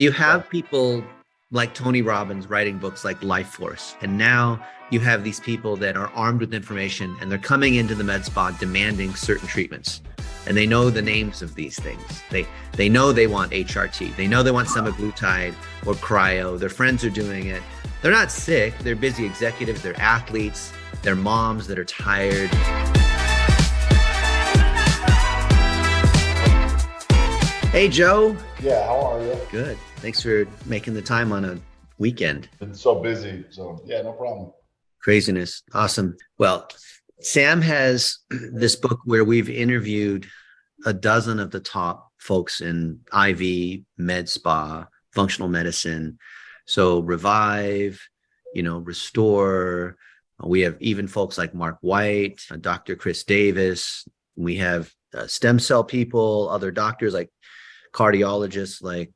You So, have people like Tony Robbins writing books like Life Force. And now you have these people that are armed with information and they're coming into the med spa demanding certain treatments. And they know the names of these things. They know they want HRT. They know they want semaglutide or cryo. Their friends are doing it. They're not sick. They're busy executives. They're athletes. They're moms that are tired. Hey, Joe. yeah, how are you? Good. Thanks for making the time on a weekend. Been so busy. So, yeah, no problem. Craziness. Awesome. Well, Sam has this book where we've interviewed a dozen of the top folks in IV, med spa, functional medicine. So Revive, Restore. We have even folks like Mark White, Dr. Chris Davis. We have stem cell people, other doctors like cardiologists like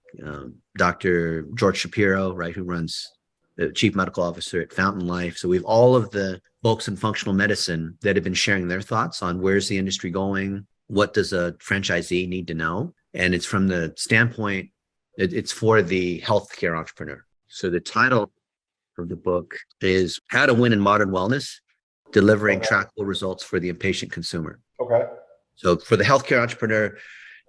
Dr. George Shapiro, right, who runs the chief medical officer at Fountain Life. So we have all of the folks in functional medicine that have been sharing their thoughts on where's the industry going, what does a franchisee need to know, and it's from the standpoint it's for the healthcare entrepreneur. So the title of the book is How to Win in Modern Wellness: Delivering Okay. Trackable Results for the Impatient Consumer. Okay. So for the healthcare entrepreneur,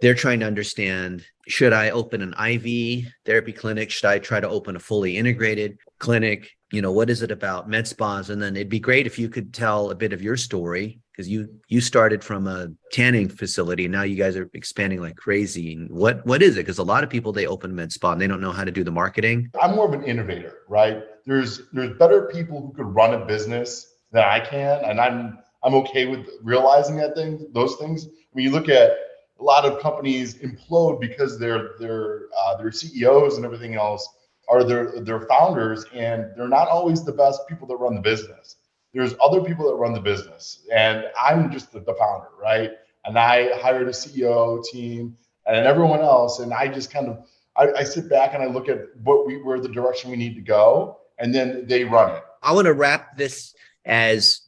they're trying to understand, should I open an IV therapy clinic? Should I try to open a fully integrated clinic? What is it about med spas? And then it'd be great if you could tell a bit of your story, because you started from a tanning facility and now you guys are expanding like crazy. And what is it? Because a lot of people, they open med spa and they don't know how to do the marketing. I'm more of an innovator, right? There's better people who could run a business than I can, and I'm okay with realizing those things. When you look at a lot of companies implode because their CEOs and everything else are their founders, and they're not always the best people that run the business. There's other people that run the business, and I'm just the founder, right? And I hired a CEO team and everyone else, and I just kind of I sit back and I look at where the direction we need to go, and then they run it. I want to wrap this as,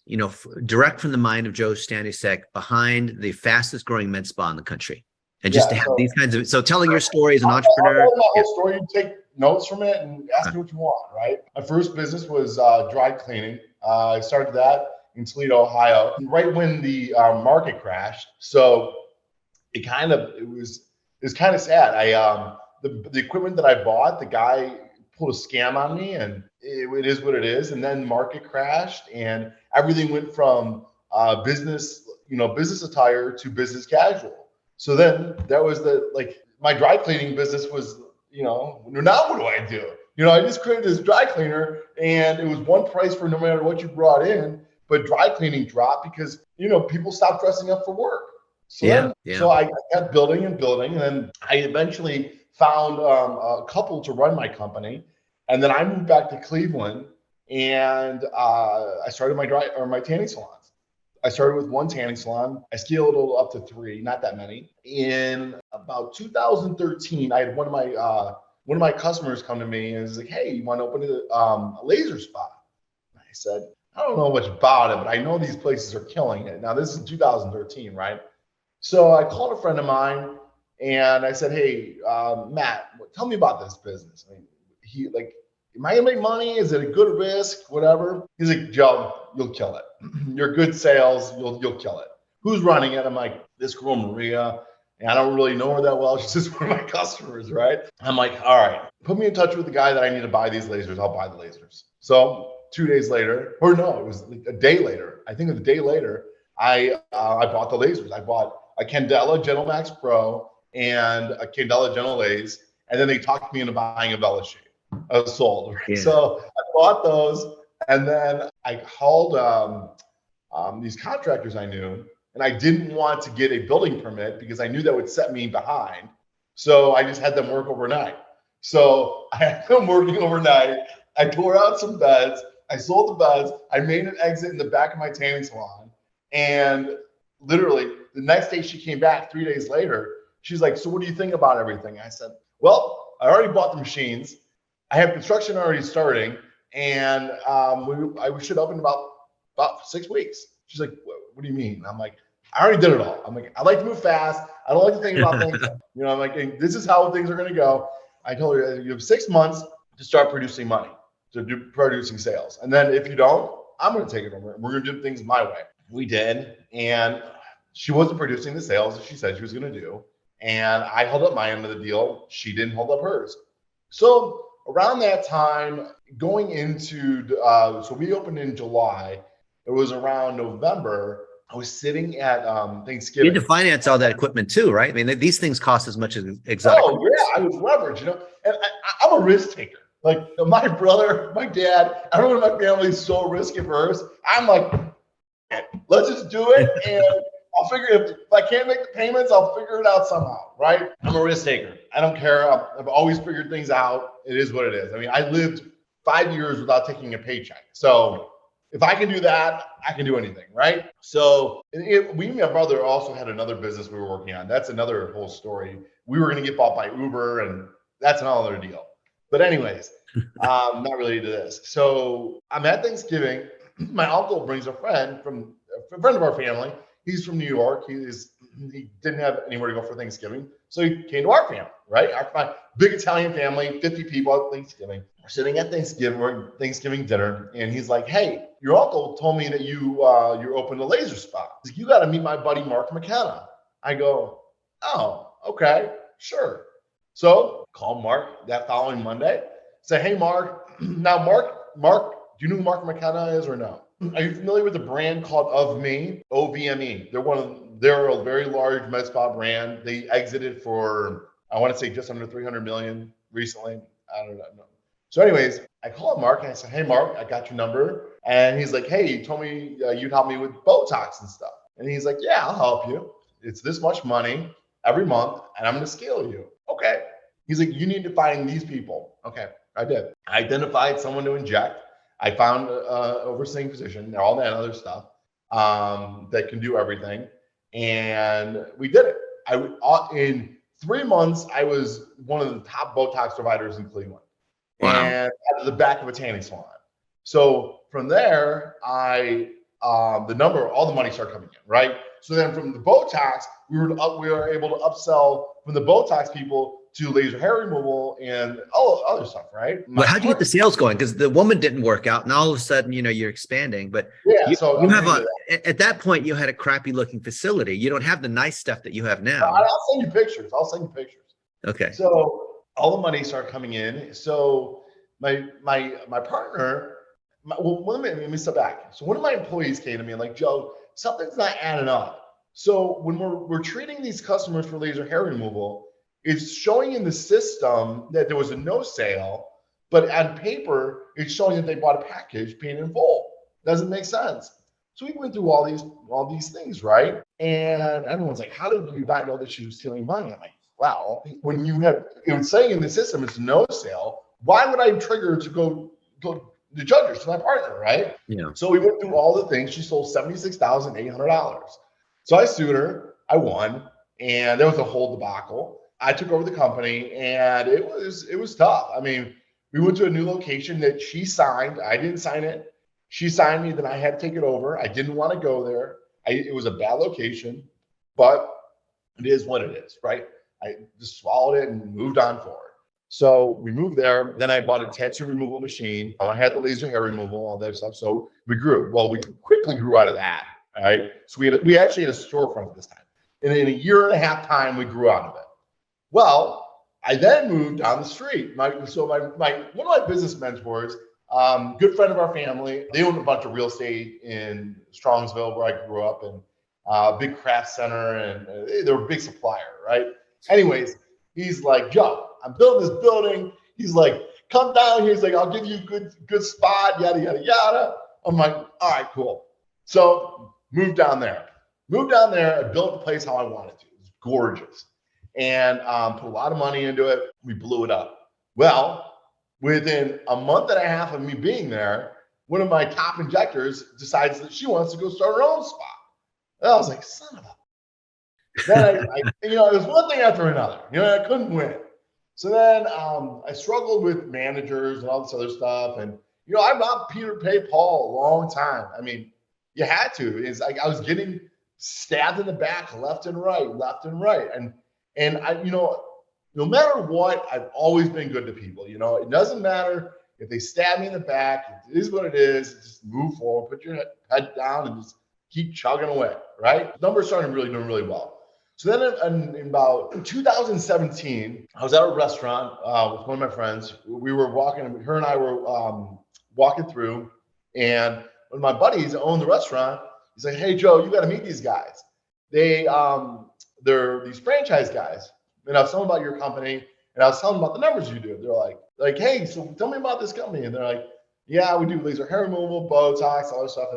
direct from the mind of Joe Stanoszek behind the fastest growing med spa in the country. And just Yeah. to have So these kinds of, so telling your story as an I'll entrepreneur. tell my Yeah. whole story. You take notes from it and ask me what you want, right? My first business was dry cleaning. I started that in Toledo, Ohio, right when the market crashed. So it was kind of sad. The equipment that I bought, the guy pulled a scam on me, and it is what it is. And then market crashed, and everything went from business attire to business casual. So then that was my dry cleaning business was, now what do I do? I just created this dry cleaner, and it was one price for no matter what you brought in, but dry cleaning dropped because, people stopped dressing up for work. So Yeah. then, Yeah. so I kept building and building, and then I eventually found a couple to run my company, and then I moved back to Cleveland, and I started my tanning salons. I started with one tanning salon. I scaled it up to three, not that many. In about 2013, I had one of my customers come to me and was like, "Hey, you want to open a laser spa?" And I said, "I don't know much about it, but I know these places are killing it." Now this is 2013, right? So I called a friend of mine and I said, "Hey, Matt, tell me about this business. I mean, am I gonna make money? Is it a good risk? Whatever." He's like, "Joe, you'll kill it. You're good sales. You'll kill it. Who's running it?" I'm like, "This girl Maria." And I don't really know her that well. She's just one of my customers, right? I'm like, "All right, put me in touch with the guy that I need to buy these lasers. I'll buy the lasers." So 2 days later, or no, it was like a day later. I think it was a day later. I bought the lasers. I bought a Candela Gentlemax Pro and a Candela Gentle Laze, and then they talked me into buying a Vela Shave. I was sold. Right? Yeah. So I bought those, and then I called these contractors I knew, and I didn't want to get a building permit because I knew that would set me behind. So I just had them work overnight. So I had them working overnight. I tore out some beds. I sold the beds. I made an exit in the back of my tanning salon, and literally the next day she came back 3 days later. She's like, "So what do you think about everything?" I said, "Well, I already bought the machines. I have construction already starting, and I should open about 6 weeks." She's like, "What do you mean?" I'm like, "I already did it all." I'm like, "I like to move fast. I don't like to think about things." I'm like, "This is how things are going to go." I told her you have 6 months to start producing money, to do producing sales. And then if you don't, I'm going to take it over. We're going to do things my way. We did. And she wasn't producing the sales that she said she was going to do. And I held up my end of the deal. She didn't hold up hers. So around that time, going into, so we opened in July. It was around November. I was sitting at You Thanksgiving. need to finance all that equipment too, right? I mean, these things cost as much as exotic. Oh yeah, I was leveraged, and I'm a risk taker. Like my brother, my dad, everyone in my family is so risk averse. I'm like, let's just do it, and I'll figure if I can't make the payments, I'll figure it out somehow, right? I'm a risk taker. I don't care. I've always figured things out. It is what it is. I mean, I lived 5 years without taking a paycheck, so if I can do that, I can do anything, right? So we, my brother also had another business we were working on. That's another whole story. We were going to get bought by Uber, and that's another deal. But anyways, not related to this. So I'm at Thanksgiving. My uncle brings a friend of our family. He's from New York. He didn't have anywhere to go for Thanksgiving, so he came to our family, right? My big Italian family, 50 people at Thanksgiving. We're sitting at Thanksgiving dinner, and he's like, "Hey, your uncle told me that you opened a laser spa. He's like, you got to meet my buddy Mark McKenna." I go, "Oh, okay, sure." So call Mark that following Monday. Say, "Hey, Mark." Now, Mark, do you know who Mark McKenna is or no? Are you familiar with a brand called Of Me? OVME. They're a very large med spa brand. They exited for, I want to say, just under 300 million recently. I don't know. So anyways, I called Mark and I said, "Hey, Mark, I got your number." And he's like, "Hey, you told me you'd help me with Botox and stuff." And he's like, "Yeah, I'll help you. It's this much money every month, and I'm going to scale you." Okay. He's like, "You need to find these people." Okay, I did. I identified someone to inject. I found an overseeing physician and all that other stuff that can do everything. And we did it. In 3 months, I was one of the top Botox providers in Cleveland. Wow. And at the back of a tanning salon. So from there, all the money started coming in, right? So then from the Botox, we were able to upsell from the Botox people to laser hair removal and all other stuff, right? But how'd you get the sales going? Because the woman didn't work out, and all of a sudden, you're expanding. But yeah, you have at that point, you had a crappy looking facility. You don't have the nice stuff that you have now. I'll send you pictures. Okay. So all the money started coming in. So my partner, let me step back. So one of my employees came to me and like, "Joe, something's not adding up." So when we're treating these customers for laser hair removal, it's showing in the system that there was a no sale, but on paper, it's showing that they bought a package paid in full. Doesn't make sense. So we went through all these things, right? And everyone's like, "How did you not know that she was stealing money?" I'm like, "Wow, when it was saying in the system it's no sale, why would I trigger to go the judges to my partner, right?" Yeah. So we went through all the things. She sold $76,800. So I sued her. I won, and there was a whole debacle. I took over the company, and it was tough. I mean, we went to a new location that she signed. I didn't sign it. She signed me, then I had to take it over. I didn't want to go there. It was a bad location, but it is what it is, right? I just swallowed it and moved on forward. So we moved there. Then I bought a tattoo removal machine. I had the laser hair removal, all that stuff. So we grew. Well, we quickly grew out of that. All right. So we actually had a storefront this time. And in a year and a half time, we grew out of it. Well, I then moved down the street. One of my business mentors, good friend of our family, they owned a bunch of real estate in Strongsville, where I grew up, and big craft center, and they were a big supplier, right? Anyways, he's like, "Joe, I'm building this building." He's like, "Come down here." He's like, "I'll give you a good spot, yada, yada, yada." I'm like, "All right, cool." So moved down there. I built the place how I wanted to. It was gorgeous. And put a lot of money into it. We blew it up. Well, within a month and a half of me being there, one of my top injectors decides that she wants to go start her own spa. And I was like, son of a. Then it was one thing after another. I couldn't win. So then I struggled with managers and all this other stuff. And I've not Peter Pay Paul a long time. I mean, you had to. It's like I was getting stabbed in the back left and right. And no matter what, I've always been good to people. You know, it doesn't matter if they stab me in the back. It is what it is. Just move forward, put your head down, and just keep chugging away, right? Numbers started really doing really well. So then in about 2017, I was at a restaurant with one of my friends. We were walking, her and I were walking through, and one of my buddies that owned the restaurant, he's like, "Hey, Joe, you got to meet these guys. They're these franchise guys." And I was telling them about your company, and I was telling them about the numbers you do. They're like, "Hey, so tell me about this company." And they're like, "Yeah, we do laser hair removal, Botox, all this stuff."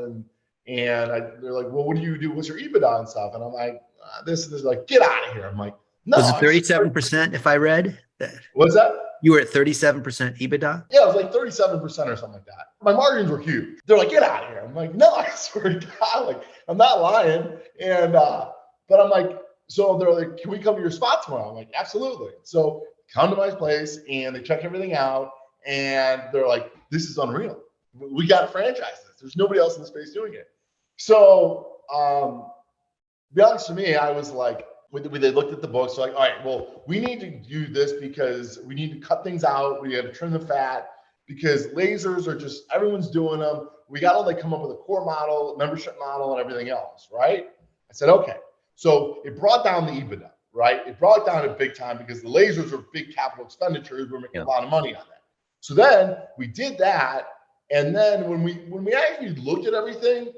They're like, "Well, what do you do? What's your EBITDA and stuff?" And I'm like, this is like, get out of here. I'm like, no. Was it 37% if I read that? What's that? You were at 37% EBITDA? Yeah, it was like 37% or something like that. My margins were huge. They're like, get out of here. I'm like, no, I swear to God, like, I'm not lying. And but I'm like, so they're like, can we come to your spot tomorrow? I'm like, absolutely. So come to my place, and they check everything out, and they're like, this is unreal. We got to franchise this. There's nobody else in the space doing it. So to be honest, to me, I was like, when they looked at the books, so like, all right, well, we need to do this because we need to cut things out. We got to trim the fat because lasers are just, everyone's doing them. We got to like come up with a core model, membership model, and everything else, right? I said, okay. So it brought down the EBITDA, right? It brought it down to big time because the lasers are big capital expenditures. We're making a lot of money on that. So then we did that. And then when we actually looked at everything,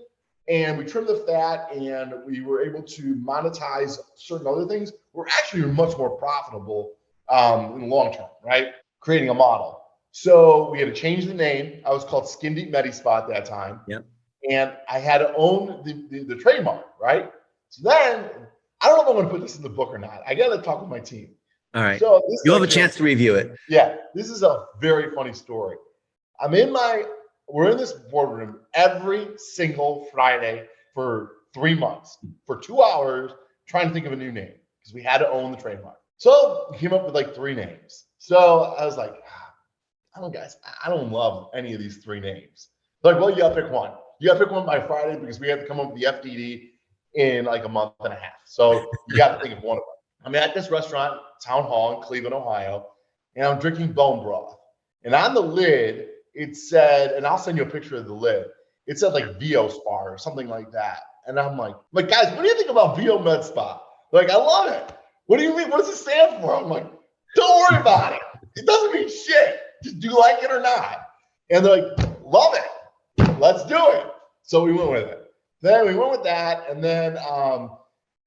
and we trimmed the fat, and we were able to monetize certain other things, we're actually much more profitable in the long term, right? Creating a model. So we had to change the name. I was called Skin Deep MediSpa at that time. Yep. And I had to own the trademark, right? So then, I don't know if I'm going to put this in the book or not. I got to talk with my team. All right. So you'll have a chance to review it. Yeah. This is a very funny story. We're in this boardroom every single Friday for 3 months, for 2 hours, trying to think of a new name because we had to own the trademark. So we came up with like 3 names. So I was like, I don't love any of these 3 names. They're like, well, you got to pick one. You got to pick one by Friday because we have to come up with the FDD in like a month and a half. So you got to think of one of them. I'm at this restaurant, Town Hall in Cleveland, Ohio, and I'm drinking bone broth. And on the lid, it said, and I'll send you a picture of the lid. It said like VO Spa or something like that. And I'm like, guys, what do you think about VO Med Spa? Like, I love it. What do you mean? What does it stand for? I'm like, don't worry about it. It doesn't mean shit. Just do you like it or not? And they're like, love it. Let's do it. So we went with it. Then we went with that, and then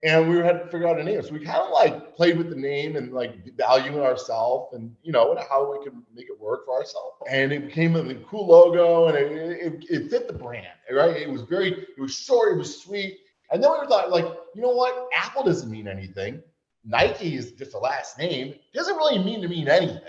and we had to figure out a name. So we kind of like played with the name and like valuing ourselves and, you know, how we could make it work for ourselves. And it became a cool logo, and it fit the brand, right? It was short, it was sweet. And then we thought, like, you know what? Apple doesn't mean anything. Nike is just a last name. It doesn't really mean anything.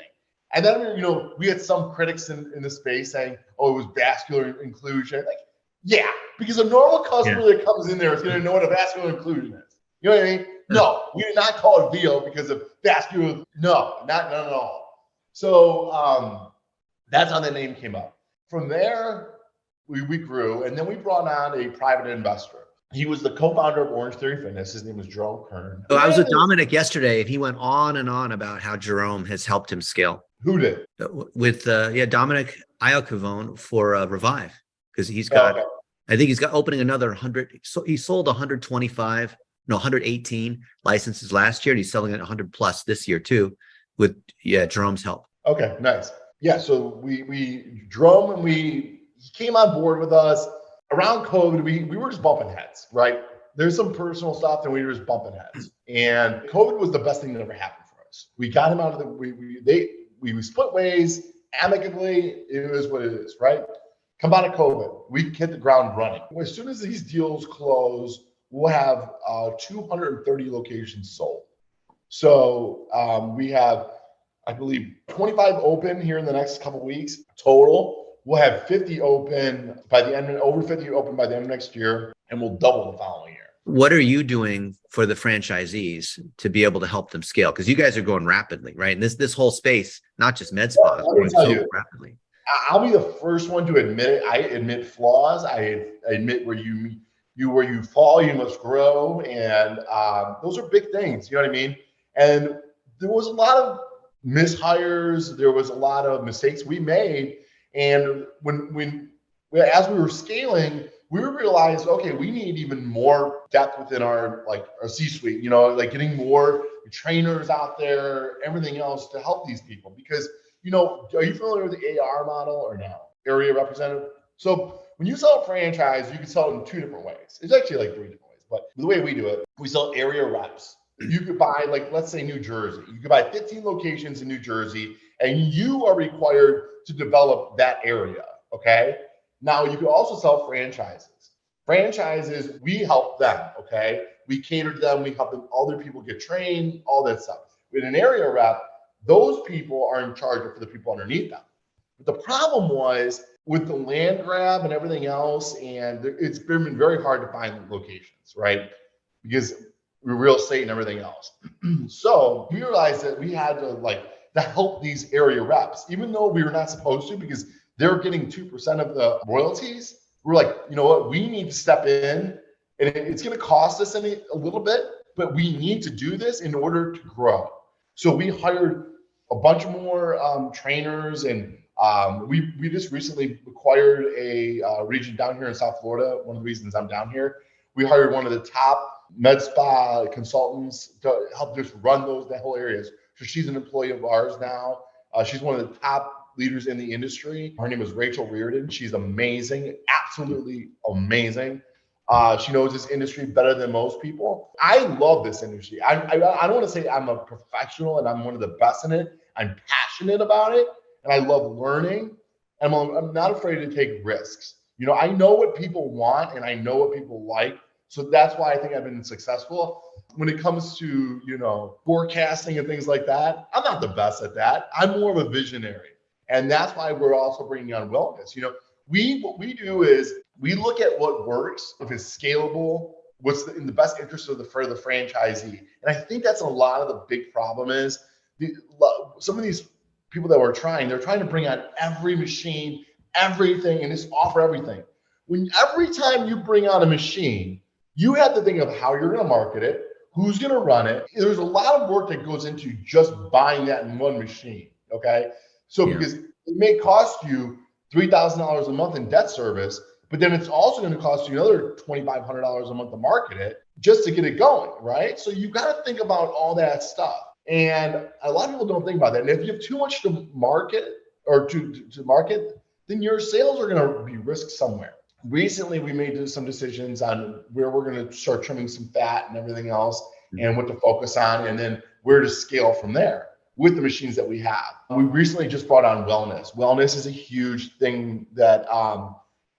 And then, you know, we had some critics in the space saying, oh, it was vascular inclusion. Like, yeah, because a normal customer that comes in there is going to know what a vascular inclusion is. You know what I mean? No, we did not call it VO because of vascular. No, not at all. So that's how the name came up. From there, we grew, and then we brought on a private investor. He was the co-founder of Orange Theory Fitness. His name was Jerome Kern. So I was with Dominic yesterday, and he went on and on about how Jerome has helped him scale. Who did? With Dominic Iacovone for Revive, because he's got, I think he's got opening another 100. So he sold 118 licenses last year, and he's selling at 100 plus this year too, with Jerome's help. Okay, nice. Yeah, so Jerome, and he came on board with us around COVID. We were just bumping heads, right? There's some personal stuff, and we were just bumping heads. And COVID was the best thing that ever happened for us. We got him out of we split ways amicably. It is what it is, right? Come out of COVID, we hit the ground running. As soon as these deals close, we'll have 230 locations sold. So we have, I believe, 25 open here in the next couple of weeks total. We'll have 50 open by the end, over 50 open by the end of next year, and we'll double the following year. What are you doing for the franchisees to be able to help them scale? Because you guys are going rapidly, right? And this whole space, not just med spas, growing so rapidly. I'll be the first one to admit it. I admit flaws. I admit where where you fall, you must grow, and those are big things. You know what I mean? there was a lot of mishires. There was a lot of mistakes we made. And as we were scaling, we realized, okay, we need even more depth within our C-suite, like getting more trainers out there, everything else to help these people. Because, are you familiar with the AR model or no? Area representative. So when you sell a franchise, you can sell it in two different ways. It's actually like three different ways, but the way we do it, we sell area reps. You could buy, let's say New Jersey. You could buy 15 locations in New Jersey, and you are required to develop that area. Okay. Now you can also sell franchises. Franchises, we help them. Okay. We cater to them. We help them. All their people get trained, all that stuff. With an area rep, those people are in charge of the people underneath them. But the problem was with the land grab and everything else, and it's been very hard to find locations, right? Because real estate and everything else. So we realized that we had to help these area reps, even though we were not supposed to, because they're getting 2% of the royalties. We're like, you know what? We need to step in, and it's going to cost us a little bit, but we need to do this in order to grow. So we hired a bunch more trainers, and we just recently acquired a region down here in South Florida. One of the reasons I'm down here, we hired one of the top med spa consultants to help just run that whole areas. So she's an employee of ours now. She's one of the top leaders in the industry. Her name is Rachel Reardon. She's amazing, absolutely amazing. She knows this industry better than most people. I love this industry. I don't want to say I'm a professional and I'm one of the best in it. I'm passionate about it, and I love learning. And I'm not afraid to take risks. I know what people want, and I know what people like. So that's why I think I've been successful. When it comes to, forecasting and things like that, I'm not the best at that. I'm more of a visionary. And that's why we're also bringing on wellness. What we do is we look at what works, if it's scalable, what's in the best interest of the franchisee. And I think that's a lot of the big problem is some of these people that they're trying to bring on every machine, everything, and just offer everything. When every time you bring on a machine, you have to think of how you're going to market it, who's going to run it. There's a lot of work that goes into just buying that in one machine. Okay. So because it may cost you $3,000 a month in debt service, but then it's also going to cost you another $2,500 a month to market it just to get it going. Right. So you've got to think about all that stuff. And a lot of people don't think about that. And if you have too much to market or to market, then your sales are going to be risked somewhere. Recently, we made some decisions on where we're going to start trimming some fat and everything else and what to focus on, and then where to scale from there with the machines that we have. We recently just brought on wellness. Wellness is a huge thing that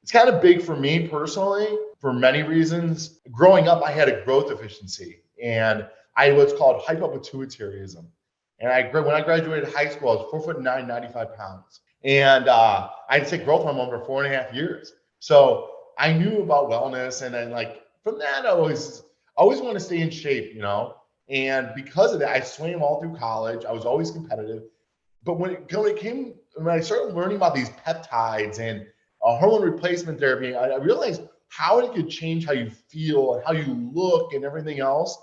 it's kind of big for me personally for many reasons. Growing up, I had a growth deficiency, and I had what's called hypopituitarism. And when I graduated high school, I was 4'9", 95 pounds. And I had to take growth hormone for 4.5 years. So I knew about wellness, and then from that, I always want to stay in shape, And because of that, I swam all through college. I was always competitive. But when I started learning about these peptides and hormone replacement therapy, I realized how it could change how you feel and how you look and everything else.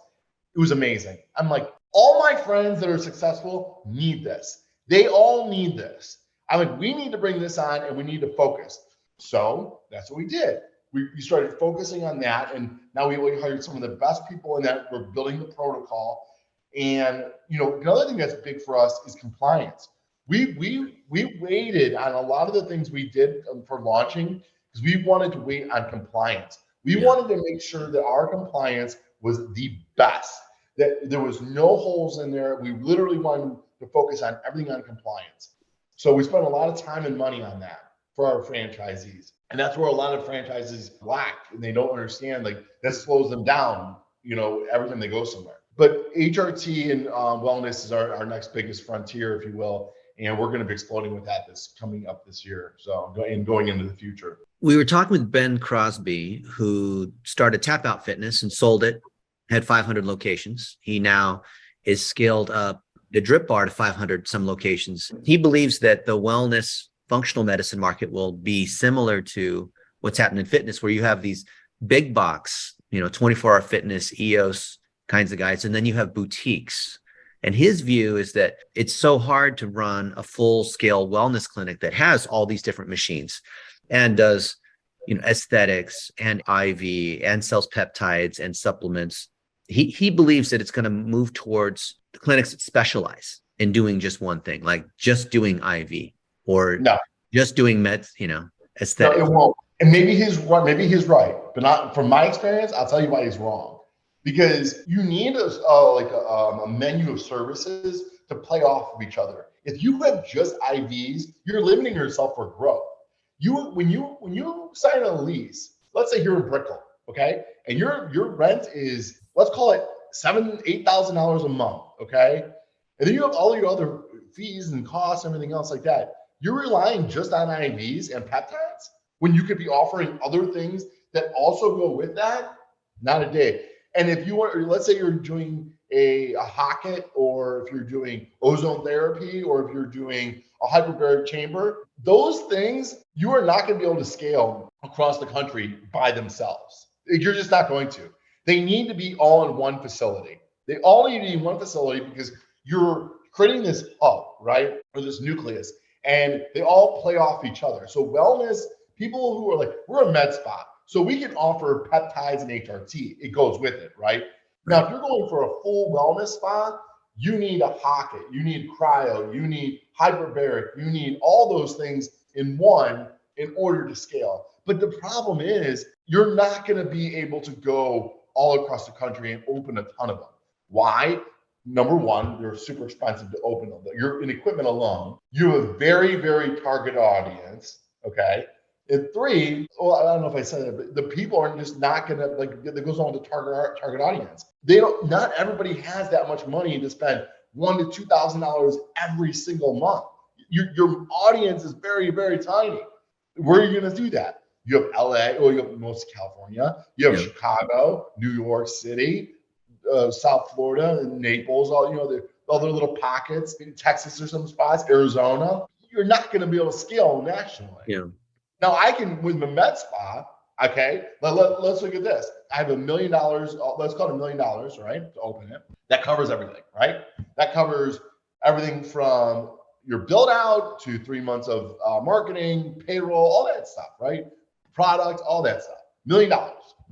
It was amazing. I'm like, all my friends that are successful need this. They all need this. I'm like, we need to bring this on, and we need to focus. So that's what we did. We started focusing on that, and now we hired some of the best people in that. We're building the protocol, and another thing that's big for us is compliance. We waited on a lot of the things we did for launching because we wanted to wait on compliance. We wanted to make sure that our compliance was the best, that there was no holes in there. We literally wanted to focus on everything on compliance. So we spent a lot of time and money on that for our franchisees. And that's where a lot of franchises lack, and they don't understand, that slows them down, every time they go somewhere. But HRT and wellness is our next biggest frontier, if you will. And we're going to be exploding with that coming up this year. So going into the future. We were talking with Ben Crosby, who started Tap Out Fitness and sold it, had 500 locations. He now is scaled up the Drip Bar to 500 some locations. He believes that the wellness functional medicine market will be similar to what's happening in fitness, where you have these big box, 24-hour fitness, EOS kinds of guys, and then you have boutiques. And his view is that it's so hard to run a full scale wellness clinic that has all these different machines and does, aesthetics and IV and sells peptides and supplements. He believes that it's going to move towards the clinics that specialize in doing just one thing, like just doing IV or No, just doing meds, no, aesthetics. it won't. And maybe he's right. Maybe he's right, but not from my experience. I'll tell you why he's wrong. Because you need a menu of services to play off of each other. If you have just IVs, you're limiting yourself for growth. When you sign a lease, let's say you're in Brickell, okay, and your rent is, let's call it $7,000-8,000 a month, okay, and then you have all your other fees and costs, everything else like that. You're relying just on IVs and peptides when you could be offering other things that also go with that. Not a day. And if you want, let's say you're doing a Hocket, or if you're doing ozone therapy, or if you're doing a hyperbaric chamber, those things you are not going to be able to scale across the country by themselves. You're just not going to. They need to be all in one facility. They all need to be in one facility because you're creating this hub, right? Or this nucleus, and they all play off each other. So wellness, people who are like, we're a med spa, so we can offer peptides and HRT. It goes with it, right? Now, if you're going for a full wellness spa, you need a Hocket, you need cryo, you need hyperbaric, you need all those things in one in order to scale. But the problem is you're not going to be able to go all across the country and open a ton of them. Why? Number one, they're super expensive to open them. You're in equipment alone. You have a very, very target audience, okay? And three, well, I don't know if I said it, but the people are just not gonna, like, that goes on to target audience. They don't. Not everybody has that much money to spend $1,000 to $2,000 every single month. Your audience is very, very tiny. Where are you gonna do that? You have LA, or you have most of California. You have Chicago, New York City, South Florida, and Naples. All the other little pockets. In Texas, or some spots. Arizona. You're not gonna be able to scale nationally. Yeah. Now I can, with the med spa, okay, let's look at this. I have $1 million, let's call it $1 million, right, to open it. That covers everything, right? That covers everything from your build out to 3 months of marketing, payroll, all that stuff, right? Product, all that stuff. $1 million,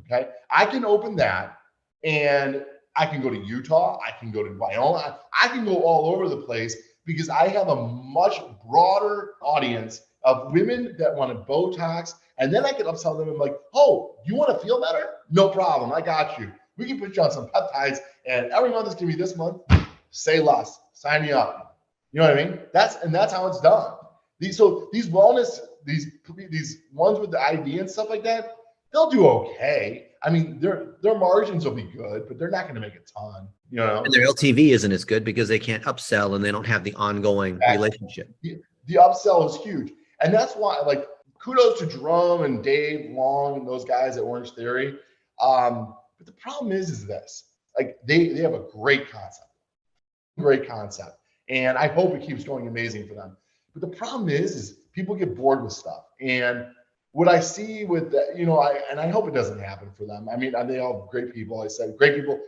okay? I can open that, and I can go to Utah. I can go to Wyoming. I can go all over the place because I have a much broader audience of women that want to Botox, and then I can upsell them and like, oh, you want to feel better? No problem, I got you. We can put you on some peptides, and every month is gonna be this month. Say less, sign me up. You know what I mean? That's how it's done. These wellness, these ones with the IV and stuff like that, they'll do okay. I mean, their margins will be good, but they're not going to make a ton. And their LTV isn't as good because they can't upsell and they don't have the ongoing relationship. The upsell is huge. And that's why, like, kudos to Jerome and Dave Long and those guys at Orange Theory. But the problem is this, like, they have a great concept. And I hope it keeps going amazing for them. But the problem is people get bored with stuff. And what I see with that, I hope it doesn't happen for them. I mean, they all great people. I said great people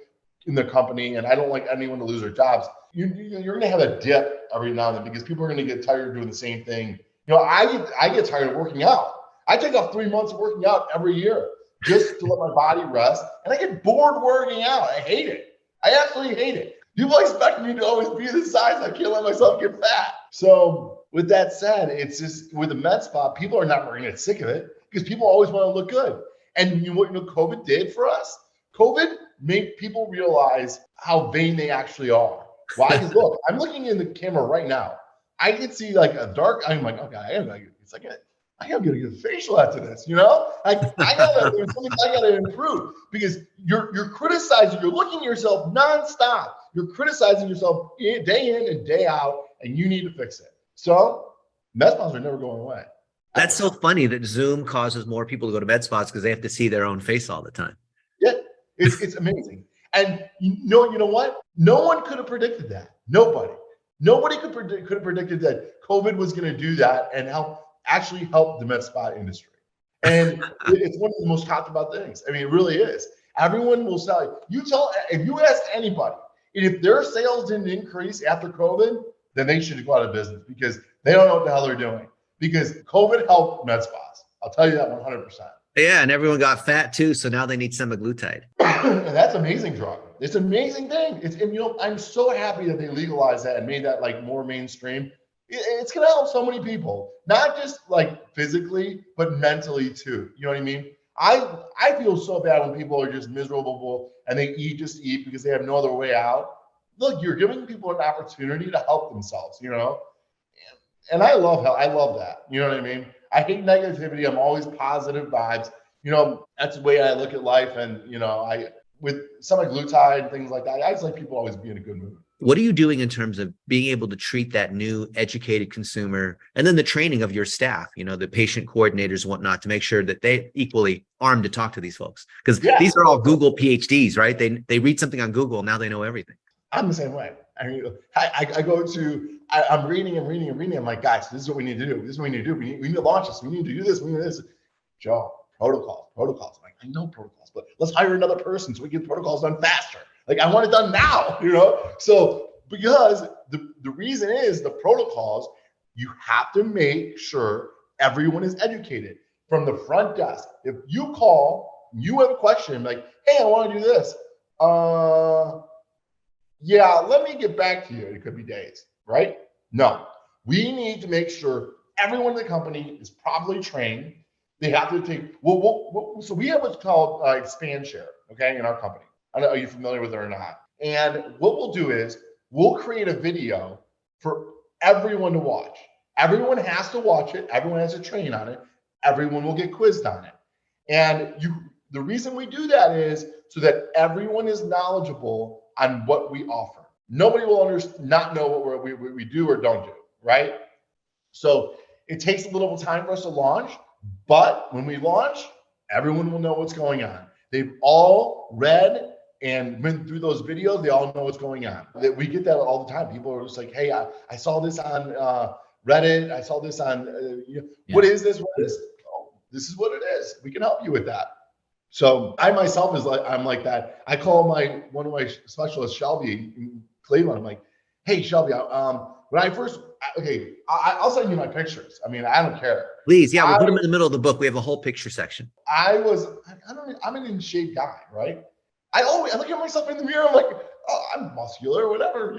in the company, and I don't like anyone to lose their jobs. You're going to have a dip every now and then because people are going to get tired of doing the same thing. I get tired of working out. I take off 3 months of working out every year just to let my body rest, and I get bored working out. I hate it. I absolutely hate it. People expect me to always be this size. I can't let myself get fat. So with that said, it's just with the med spa, people are not going to get sick of it because people always want to look good. And what COVID did for us? COVID made people realize how vain they actually are. Why? Because look, I'm looking in the camera right now. I can see like a dark. I'm like, okay, I gotta get a facial after this. I gotta. There's something I gotta improve because you're criticizing. You're looking at yourself nonstop. You're criticizing yourself day in and day out, and you need to fix it. So med spas are never going away. That's so funny that Zoom causes more people to go to med spas because they have to see their own face all the time. Yeah, it's amazing. And you know what? No one could have predicted that. Nobody could have predicted that COVID was going to do that and actually help the med spa industry. And it's one of the most talked about things. I mean, it really is. Everyone will sell you. If you ask anybody And if their sales didn't increase after COVID, then they should go out of business because they don't know what the hell they're doing. Because COVID helped med spas. I'll tell you that 100%. Yeah, and everyone got fat too, so now they need semaglutide. And that's an amazing drug. It's an amazing thing. And I'm so happy that they legalized that and made that like more mainstream. It's gonna help so many people, not just like physically, but mentally too. You know what I mean? I feel so bad when people are just miserable and they just eat because they have no other way out. Look, you're giving people an opportunity to help themselves, and I love that. You know what I mean? I hate negativity. I'm always positive vibes. That's the way I look at life. And, I with semaglutide and things like that, I just like people always be in a good mood. What are you doing in terms of being able to treat that new educated consumer and then the training of your staff, the patient coordinators and whatnot, to make sure that they equally armed to talk to these folks? Because these are all Google PhDs, right? They read something on Google. Now they know everything. I'm the same way. I mean, I'm reading and reading and reading. I'm like, guys, this is what we need to do. This is what we need to do. We need to launch this. We need to do this. We need to do this. Joe, protocols. I'm like, I know protocols, but let's hire another person so we get protocols done faster. Like, I want it done now, So because the reason is the protocols, you have to make sure everyone is educated from the front desk. If you call, you have a question like, hey, I want to do this. Yeah, let me get back to you. It could be days, right? No, we need to make sure everyone in the company is properly trained. They have to take, so we have what's called expand share, okay, in our company. I don't know, are you familiar with it or not? And what we'll do is we'll create a video for everyone to watch. Everyone has to watch it. Everyone has to train on it. Everyone will get quizzed on it. And the reason we do that is so that everyone is knowledgeable on what we offer. Nobody will not know what we do or don't do, right? So it takes a little time for us to launch, but when we launch, everyone will know what's going on. They've all read and went through those videos. They all know what's going on. We get that all the time. People are just like, hey, I saw this on Reddit. I saw this on, what is this? What is this? Oh, this is what it is. We can help you with that. So I myself I'm like that. I call one of my specialists, Shelby in Cleveland. I'm like, hey, Shelby, when I first, I'll send you my pictures. I mean, I don't care. Please, yeah, we'll put them in the middle of the book. We have a whole picture section. I'm an in-shape guy, right? I look at myself in the mirror. I'm like, oh, I'm muscular, whatever,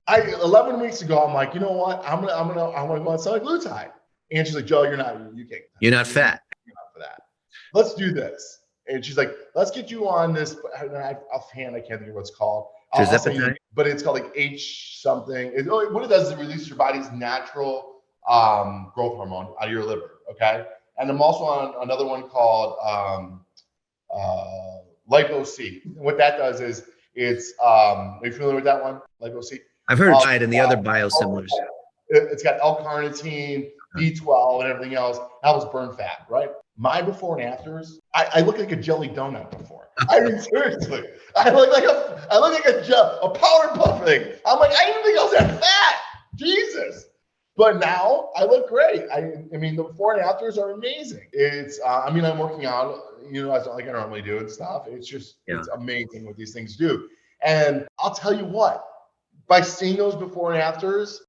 11 weeks ago, I'm like, you know what? I want to go on semaglutide. And she's like, Joe, you can't. You're not fat. You're not for that. Let's do this. And she's like, let's get you on this. Offhand, I can't think of what it's called. But it's called like H something. What it does is it releases your body's natural growth hormone out of your liver. Okay. And I'm also on another one called Lipo-C. And what that does is are you familiar with that one? Lipo-C? I've heard of it and the other biosimilars. It's got L-carnitine, B12, and everything else. Helps burn fat, right? My before and afters, I look like a jelly donut before. I mean, seriously, I look like a powder puff thing. I'm like, I didn't think I was that fat. Jesus. But now I look great. I mean, the before and afters are amazing. I'm working out, as like I normally do and stuff. It's just, It's amazing what these things do. And I'll tell you what, by seeing those before and afters,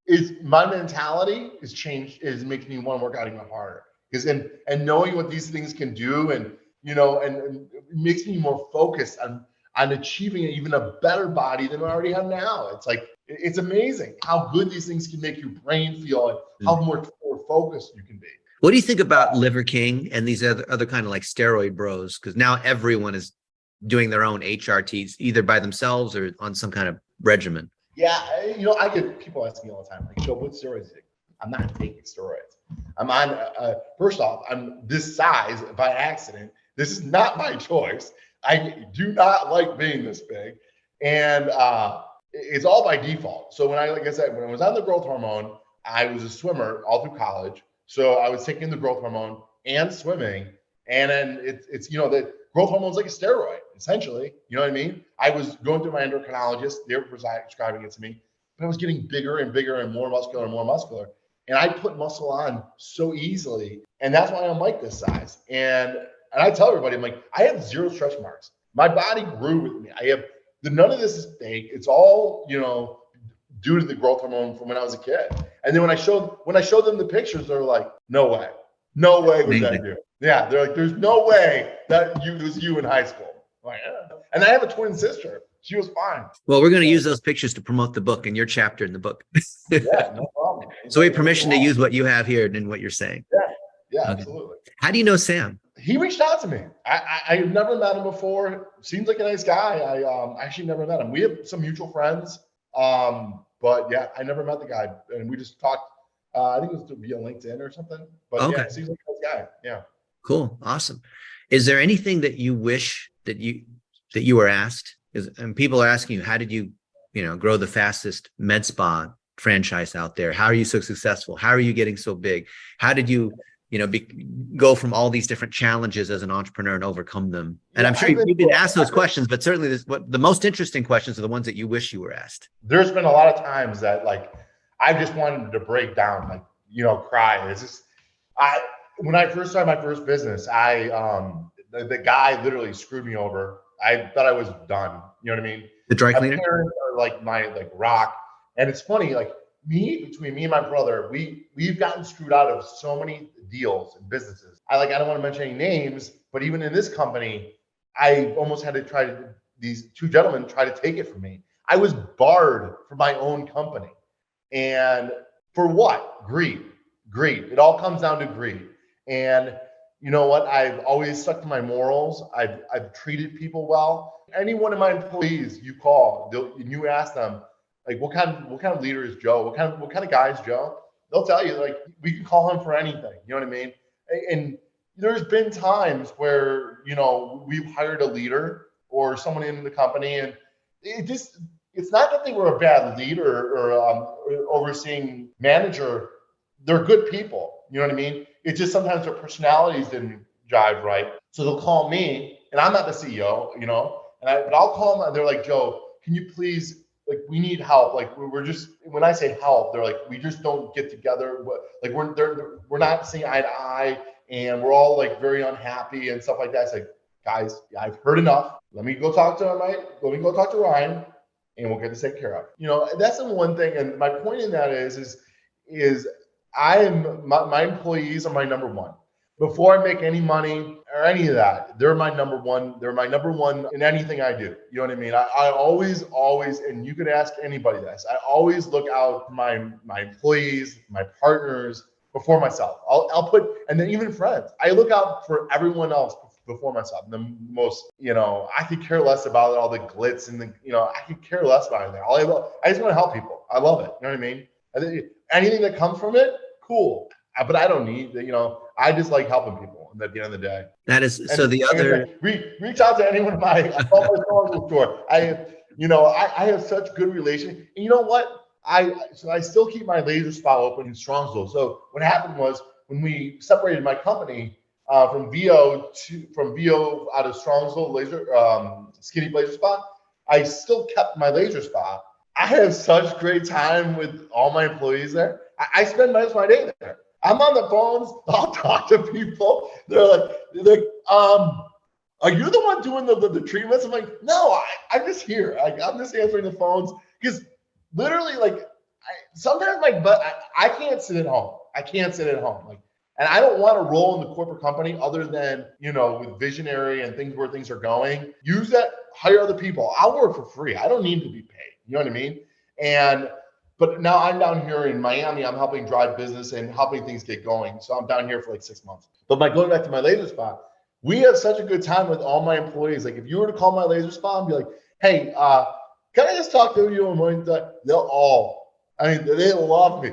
my mentality is changed, is making me want to work out even harder. Because and knowing what these things can do, and and it makes me more focused on achieving even a better body than I already have now. It's like, it's amazing how good these things can make your brain feel and how more focused you can be. What do you think about Liver King and these other kind of like steroid bros? Because now everyone is doing their own HRTs, either by themselves or on some kind of regimen. Yeah, I get people asking me all the time, like, Joe, what steroids? I'm not taking steroids. I'm on, first off, I'm this size by accident. This is not my choice. I do not like being this big. And it's all by default. So when I was on the growth hormone, I was a swimmer all through college. So I was taking the growth hormone and swimming. And then it's the growth hormone is like a steroid, essentially. You know what I mean? I was going through my endocrinologist. They were prescribing it to me. But I was getting bigger and bigger and more muscular and more muscular. And I put muscle on so easily. And that's why I'm like this size. And I tell everybody, I'm like, I have 0 stretch marks. My body grew with me. I have none of this is fake. It's all, due to the growth hormone from when I was a kid. And then when I showed them the pictures, they're like, no way. No way was that you. Yeah, they're like, there's no way that it was you in high school. I'm like, yeah. And I have a twin sister. She was fine. Well, we're going to use those pictures to promote the book and your chapter in the book. Yeah, no problem. So we have permission to use what you have here and what you're saying. Yeah, Okay. Absolutely. How do you know Sam? He reached out to me. I've never met him before. Seems like a nice guy. I actually never met him. We have some mutual friends. But yeah, I never met the guy, and we just talked. I think it was via LinkedIn or something. But yeah, it seems like a nice guy. Yeah. Cool. Awesome. Is there anything that you wish that you were asked? And people are asking you, how did you grow the fastest med spa franchise out there? How are you so successful? How are you getting so big? How did you go from all these different challenges as an entrepreneur and overcome them? And I'm sure you've been asked those questions, but certainly what the most interesting questions are the ones that you wish you were asked. There's been a lot of times that I just wanted to break down, cry. It's just, when I first started my first business, the guy literally screwed me over. I thought I was done. You know what I mean? The dry cleaner? My parents are my rock. And it's funny, between me and my brother, we've gotten screwed out of so many deals and businesses. I don't want to mention any names, but even in this company, I almost had to these two gentlemen try to take it from me. I was barred from my own company. And for what? Greed. It all comes down to greed. And you know what? I've always stuck to my morals. I've treated people well. Any one of my employees you call, and you ask them, what kind of leader is Joe? What kind of guy is Joe? They'll tell you, we can call him for anything. You know what I mean? And there's been times where, we've hired a leader or someone in the company, and it's not that they were a bad leader or overseeing manager. They're good people. You know what I mean? It's just sometimes their personalities didn't jive right. So they'll call me, and I'm not the CEO, but I'll call them, and they're like, Joe, can you please, we need help. We're just, when I say help, they're like, we just don't get together. We're not seeing eye to eye, and we're all very unhappy and stuff like that. It's like, guys, I've heard enough. Let me go talk to Ryan, and we'll get this taken care of. That's the one thing. And my point in that is my employees are my number one. Before I make any money or any of that, they're my number one. They're my number one in anything I do. You know what I mean? I always, and you could ask anybody this, I always look out for my employees, my partners before myself. I'll put, and then even friends, I look out for everyone else before myself. The most, I could care less about all the glitz and I could care less about it. I just want to help people. I love it. You know what I mean? I think anything that comes from it, cool. But I don't need, I just like helping people at the end of the day. That is, so the other. Reach out to anyone of my store. I have such good relations. And you know what? I still keep my laser spa open in Strongsville. So what happened was when we separated my company from VO out of Strongsville laser, Skinny Laser Spa, I still kept my laser spa. I have such great time with all my employees there. I spend most of my day there. I'm on the phones. I'll talk to people. They're like, are you the one doing the treatments? I'm like, no, I'm just here. I'm just answering the phones because literally, sometimes I can't sit at home. And I don't want to roll in the corporate company other than, with visionary and things where things are going. Use that, hire other people. I'll work for free. I don't need to be paid. You know what I mean? But now I'm down here in Miami. I'm helping drive business and helping things get going. So I'm down here for 6 months. But going back to my laser spa, we have such a good time with all my employees. If you were to call my laser spa and be like, hey, can I just talk to you on morning time? They love me.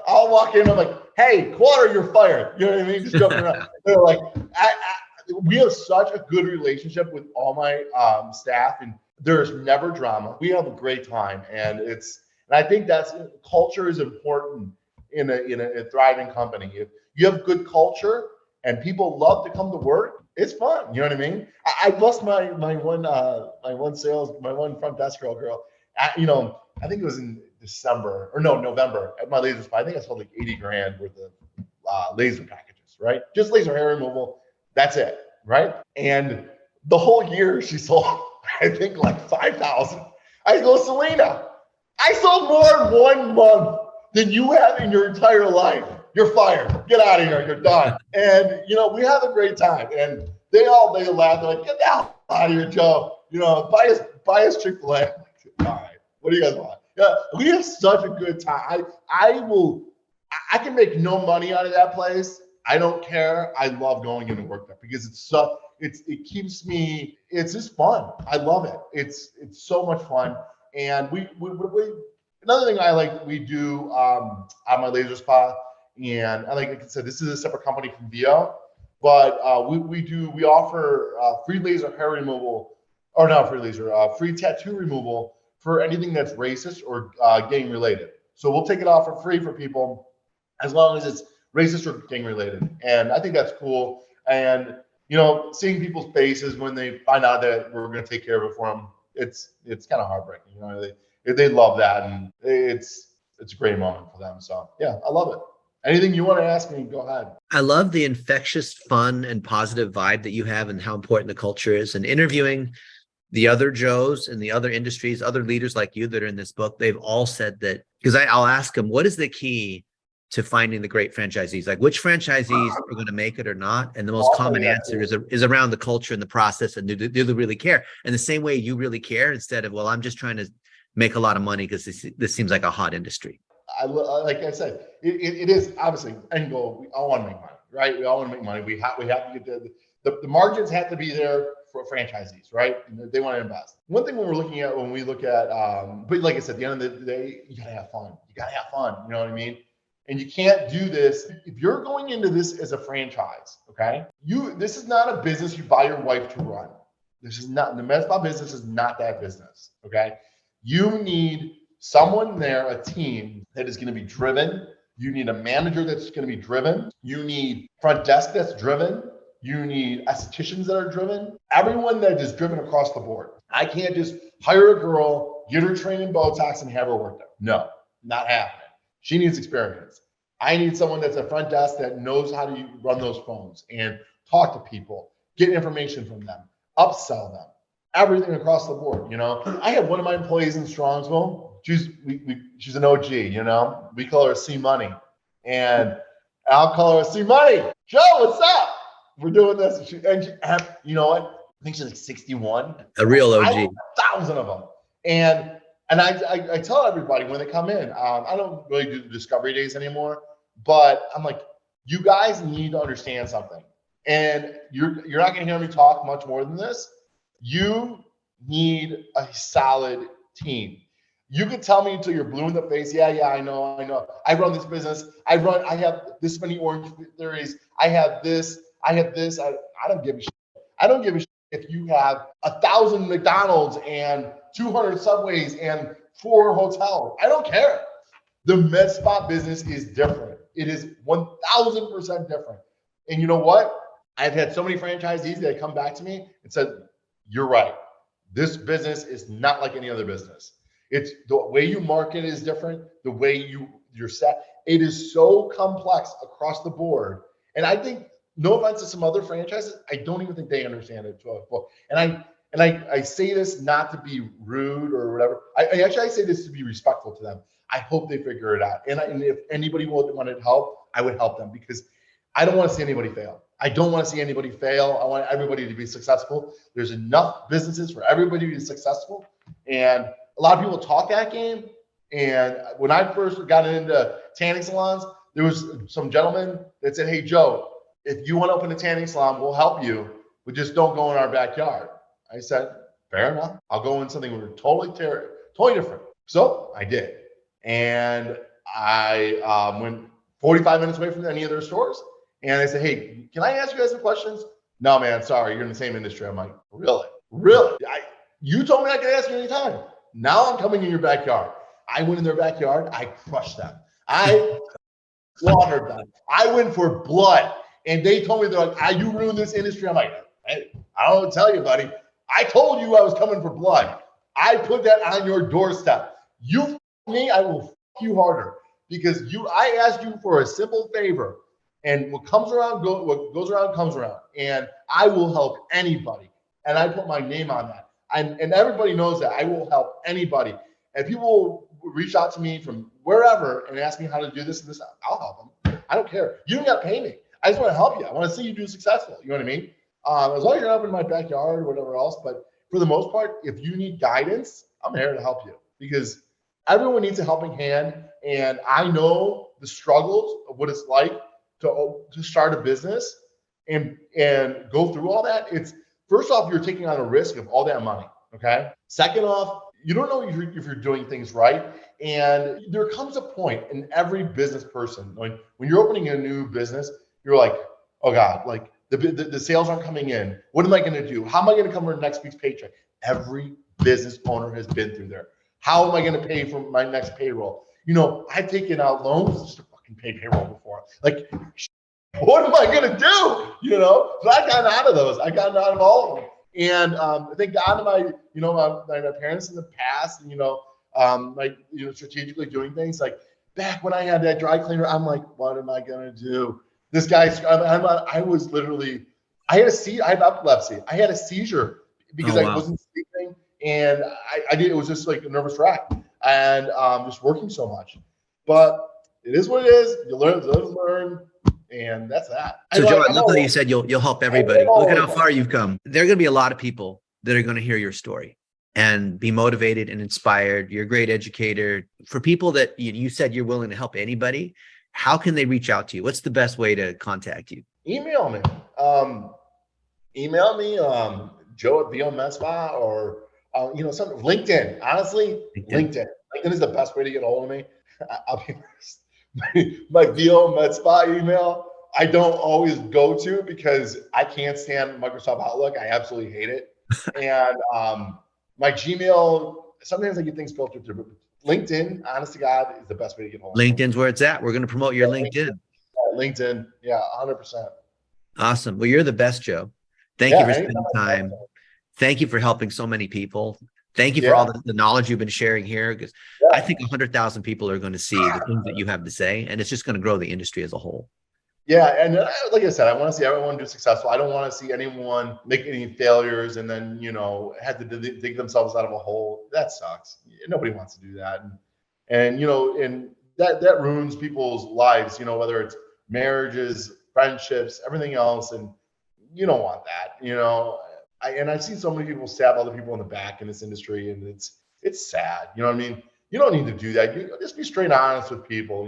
I'll walk in, I'm like, hey, Quarter, you're fired. You know what I mean? Just joking around. They're like, we have such a good relationship with all my staff, and there's never drama. We have a great time, and I think culture is important in a thriving company. If you have good culture and people love to come to work, it's fun. You know what I mean? I lost my one front desk girl. I think it was in November at my laser spa. I think I sold $80,000 worth of laser packages, right? Just laser hair removal. That's it, right? And the whole year she sold I think like 5,000. I go, Selena, I sold more in 1 month than you have in your entire life. You're fired. Get out of here. You're done. And, we have a great time. And they laugh. They're like, get the hell out of here, Joe. Buy us Chick-fil-A. All right. What do you guys want? Yeah, we have such a good time. I can make no money out of that place. I don't care. I love going into work there because it keeps me, it's just fun. I love it. It's so much fun. And we another thing I like, we do at my laser spa, and like I said, this is a separate company from VO, but we offer free laser hair removal, or not free laser, free tattoo removal for anything that's racist or gang related. So we'll take it off for free for people as long as it's racist or gang related. And I think that's cool. And, seeing people's faces when they find out that we're going to take care of it for them, it's kind of heartbreaking. They love that. And it's a great moment for them. So yeah, I love it. Anything you want to ask me, go ahead. I love the infectious, fun, and positive vibe that you have and how important the culture is. And interviewing the other Joes in the other industries, other leaders like you that are in this book, they've all said that, because I'll ask them, what is the key to finding the great franchisees? Like, which franchisees are going to make it or not? And the most common answer is around the culture and the process, and do they really care? And the same way you really care, instead of, well, I'm just trying to make a lot of money because this seems like a hot industry. Like I said, it is obviously end goal. We all want to make money, right? We all want to make money. We have to get the margins have to be there for franchisees, right? And they want to invest. One thing when we look at, but like I said, at the end of the day, you gotta have fun. You gotta have fun. You know what I mean? And you can't do this if you're going into this as a franchise. Okay, this is not a business you buy your wife to run. This is not, the med spa business is not that business. Okay, you need someone there, a team that is going to be driven. You need a manager that's going to be driven. You need front desk that's driven. You need estheticians that are driven. Everyone that is driven across the board. I can't just hire a girl, get her trained in Botox, and have her work there. No, not happening. She needs experience. I need someone that's a front desk that knows how to run those phones and talk to people, get information from them, upsell them, everything across the board. I have one of my employees in Strongsville. She's an OG. We call her C Money, and I'll call her C Money. Joe, what's up? We're doing this, and you know what? I think she's like 61. A real OG. I have 1,000 of them, and I tell everybody when they come in, I don't really do the discovery days anymore, but I'm like, you guys need to understand something, and you're not going to hear me talk much more than this. You need a solid team. You can tell me until you're blue in the face. Yeah, I know. I run this business. I have this many Orange Theories. I have this. I don't give a shit. I don't give a shit if you have 1,000 McDonald's and 200 Subways and 4 hotels. I don't care. The med spa business is different. It is 1,000% different. And you know what? I've had so many franchisees that come back to me and said, you're right. This business is not like any other business. It's the way you market is different. The way you're set. It is so complex across the board. And I think, no offense to some other franchises, I don't even think they understand it to a full. And I say this not to be rude or whatever. I say this to be respectful to them. I hope they figure it out. And if anybody wanted help, I would help them, because I don't want to see anybody fail. I don't want to see anybody fail. I want everybody to be successful. There's enough businesses for everybody to be successful. And a lot of people talk that game. And when I first got into tanning salons, there was some gentleman that said, hey, Joe, if you want to open a tanning salon, we'll help you, but just don't go in our backyard. I said, fair enough. I'll go in something totally different. So I did. And I went 45 minutes away from any of their stores. And I said, hey, can I ask you guys some questions? No, man, sorry. You're in the same industry. I'm like, really? You told me I could ask you anytime. Now I'm coming in your backyard. I went in their backyard. I crushed them. I slaughtered them. I went for blood. And they told me, they're like, you ruined this industry. I'm like, hey, I don't know what to tell you, buddy. I told you I was coming for blood. I put that on your doorstep. You f me, I will f you harder, because I asked you for a simple favor. And what comes around, what goes around comes around. And I will help anybody. And I put my name on that. And everybody knows that I will help anybody. And people reach out to me from wherever and ask me how to do this and this, I'll help them. I don't care. You don't got to pay me. I just want to help you. I want to see you do successful. You know what I mean? As long as you're up in my backyard or whatever else. But for the most part, if you need guidance, I'm here to help you, because everyone needs a helping hand. And I know the struggles of what it's like to start a business and go through all that. It's, first off, you're taking on a risk of all that money. Okay. Second off, you don't know if you're doing things right. And there comes a point in every business person, when you're opening a new business, you're like, oh God, like the sales aren't coming in. What am I going to do? How am I going to cover next week's paycheck? Every business owner has been through there. How am I going to pay for my next payroll? You know, I've taken out loans just to fucking pay payroll before. Like, what am I going to do? You know, so I've gotten out of those. I've gotten out of all of them. And thank God to my parents in the past, and, strategically doing things. Like back when I had that dry cleaner, I'm like, what am I going to do? This guy's, I was literally, I had epilepsy. I had a seizure because I wasn't sleeping. And I did, it was just like a nervous wreck, and just working so much. But it is what it is. You learn. And that's that. So Joe, I love how you said you'll help everybody. Look at how far you've come. There are going to be a lot of people that are going to hear your story and be motivated and inspired. You're a great educator. For people that you said you're willing to help anybody, how can they reach out to you? What's the best way to contact you? Email me. Joe at BOMedspa, or some LinkedIn. Honestly, LinkedIn is the best way to get a hold of me. I'll be honest. My BOMedspa email, I don't always go to, because I can't stand Microsoft Outlook. I absolutely hate it. And my Gmail, sometimes I get things filtered through, but LinkedIn, honest to God, is the best way to get hold of me. LinkedIn's where it's at. We're going to promote your LinkedIn. LinkedIn. Yeah, 100%. Awesome. Well, you're the best, Joe. Thank you for spending time. Thank you for helping so many people. Thank you for all the knowledge you've been sharing here, because I think 100,000 people are going to see the things that you have to say, and it's just going to grow the industry as a whole. Yeah. And like I said, I want to see everyone do successful. I don't want to see anyone make any failures and then, have to dig themselves out of a hole. That sucks. Nobody wants to do that. And that ruins people's lives, whether it's marriages, friendships, everything else. And you don't want that, I've seen so many people stab other people in the back in this industry, and it's sad. You know what I mean? You don't need to do that. You just be straight honest with people.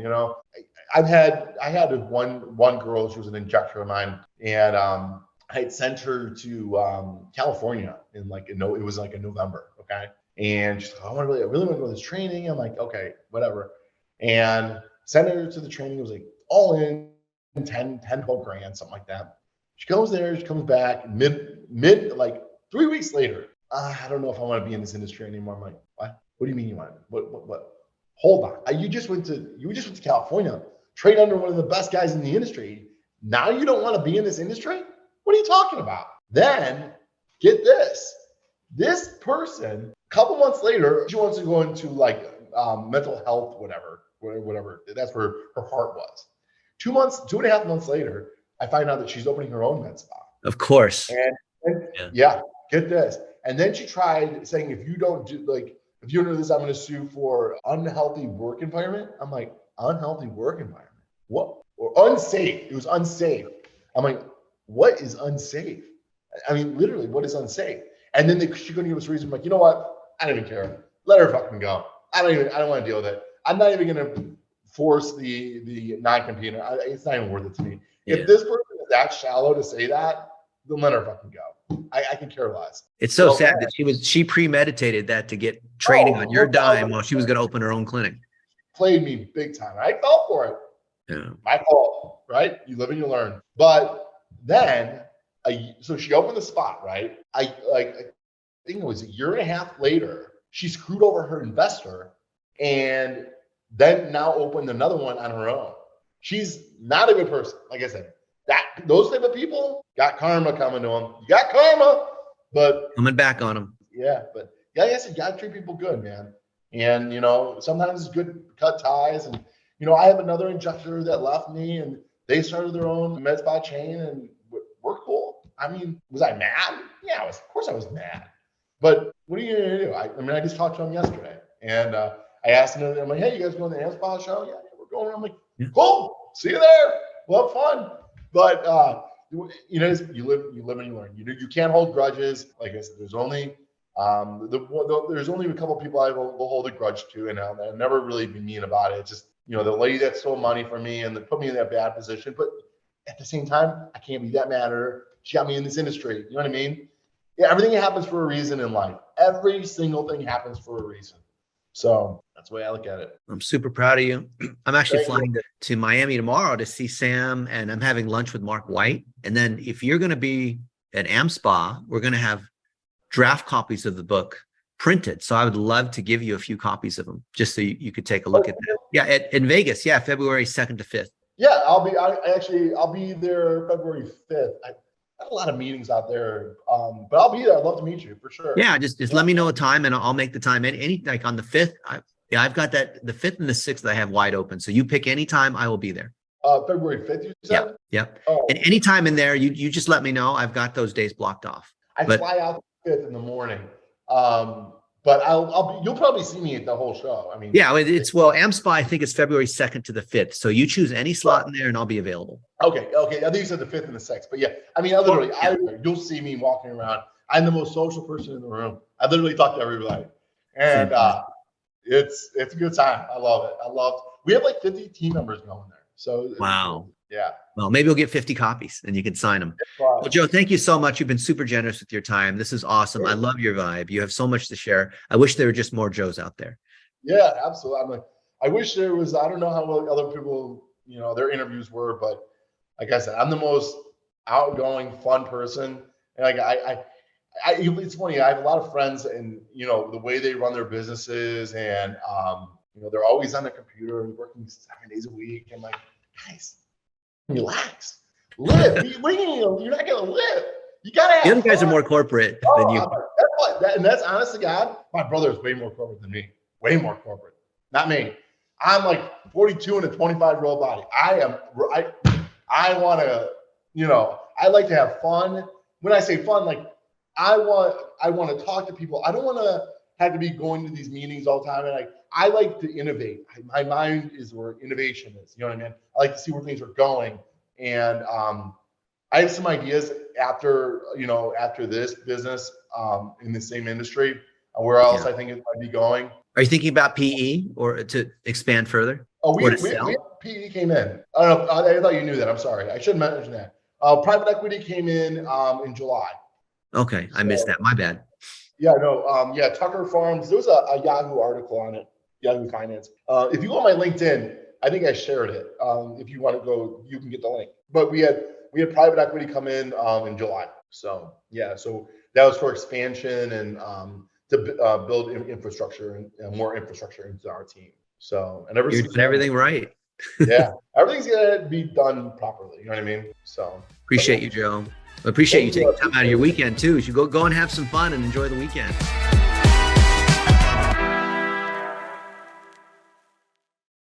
I had one girl. She was an injector of mine, and I had sent her to California in it was like in November. Okay, and she's like, I really want to go to this training. I'm like, okay, whatever, and sent her to the training. It was like all in 12 grand, something like that. She goes there, she comes back mid like 3 weeks later. I don't know if I want to be in this industry anymore. I'm like, what? What do you mean you want to? What? Hold on. You just went to California, trained under one of the best guys in the industry. Now you don't want to be in this industry? What are you talking about? Then get this. This person, a couple months later, she wants to go into mental health, whatever. That's where her heart was. 2.5 months later, I find out that she's opening her own med spa. Of course. And get this. And then she tried saying, if you don't do this, I'm going to sue for unhealthy work environment. I'm like, unhealthy work environment? What? Or unsafe. It was unsafe. I'm like, what is unsafe? I mean, literally, what is unsafe? And then she's going to give us a reason. I'm like, you know what? I don't even care. Let her fucking go. I don't want to deal with it. I'm not even going to force the non-compete. It's not even worth it to me. Yeah. If this person is that shallow to say that, then let her fucking go. I can care less. It's so sad that she premeditated that to get training on your dime while she was going to open her own clinic. Played me big time. I fell for it. Yeah. My fault, right? You live and you learn. But then, so she opened the spot, right? I think it was a year and a half later, she screwed over her investor and then now opened another one on her own. She's not a good person. Like I said, those type of people got karma coming to them. You got karma, but coming back on them. Yeah, but like I said, you gotta treat people good, man. And sometimes it's good to cut ties. And I have another injector that left me, and they started their own med spa chain, and we're cool. I mean, was I mad? Yeah, of course I was mad. But what are you going to do? I mean, I just talked to him yesterday, and I asked him, I'm like, hey, you guys going to the AmSpa show? Yeah, we're going. I'm like, cool. See you there. We'll have fun. But you know, you live and you learn. You can't hold grudges. Like I said, there's only there's only a couple of people I will hold a grudge to, and I'll never really be mean about it. It's just, you know, the lady that stole money from me and that put me in that bad position. But at the same time, I can't be that mad at her. She got me in this industry. You know what I mean? Yeah, everything happens for a reason in life. Every single thing happens for a reason. So that's the way I look at it. I'm super proud of you. I'm actually flying to Miami tomorrow to see Sam, and I'm having lunch with Mark White. And then if you're going to be at AmSpa, we're going to have draft copies of the book printed. So I would love to give you a few copies of them just so you could take a look at that. Yeah, in Vegas. Yeah, February 2nd to 5th. Yeah, I'll be there February 5th. I have a lot of meetings out there, but I'll be there. I'd love to meet you for sure. Yeah, just let me know a time and I'll make the time. Any like on the 5th. I've got that the 5th and the 6th I have wide open. So you pick any time, I will be there. February 5th, you said? Yeah. Oh. And any time in there, you just let me know. I've got those days blocked off. I fly out the 5th in the morning. But you'll probably see me at the whole show. I mean, yeah, AmSpa, I think it's February 2nd to the 5th. So you choose any slot in there and I'll be available. Okay. I think you said the 5th and the 6th, but yeah, I mean, you'll see me walking around. I'm the most social person in the room. I literally talk to everybody, and it's a good time. I love it. We have like 50 team members going there. So wow. Yeah. Well, maybe we'll get 50 copies and you can sign them. Well, Joe, thank you so much. You've been super generous with your time. This is awesome. I love your vibe. You have so much to share. I wish there were just more Joes out there. Yeah, absolutely. I wish there was. I don't know how well other people, you know, their interviews were, but like I said, I'm the most outgoing, fun person. And like it's funny. I have a lot of friends, and you know the way they run their businesses, and you know they're always on the computer and working 7 days a week. And like, guys, relax, live. What do you mean? You're not gonna live. You gotta have. The other guys are more corporate than you. That's honest to God. My brother is way more corporate than me. Way more corporate. Not me. I'm like 42 in a 25-year-old body. I want to, you know, I like to have fun. When I say fun, like I want to talk to people. I don't want to have to be going to these meetings all the time. And I like to innovate. My mind is where innovation is. You know what I mean? I like to see where things are going. And I have some ideas after this business in the same industry, where else I think it might be going. Are you thinking about PE or to expand further? Oh, PE came in. I don't know. I thought you knew that. I'm sorry. I should mention that. Private equity came in July. Okay, I missed that. My bad. Yeah, no. Yeah, Tucker Farms. There was a Yahoo article on it. Yahoo Finance. If you go on my LinkedIn, I think I shared it. If you want to go, you can get the link. But we had private equity come in July. So yeah, so that was for expansion and to build infrastructure and more infrastructure into our team. So you're doing everything right. Yeah, everything's gonna be done properly. You know what I mean? So appreciate you, Joe. I appreciate you taking time out of your weekend too. You should go and have some fun and enjoy the weekend.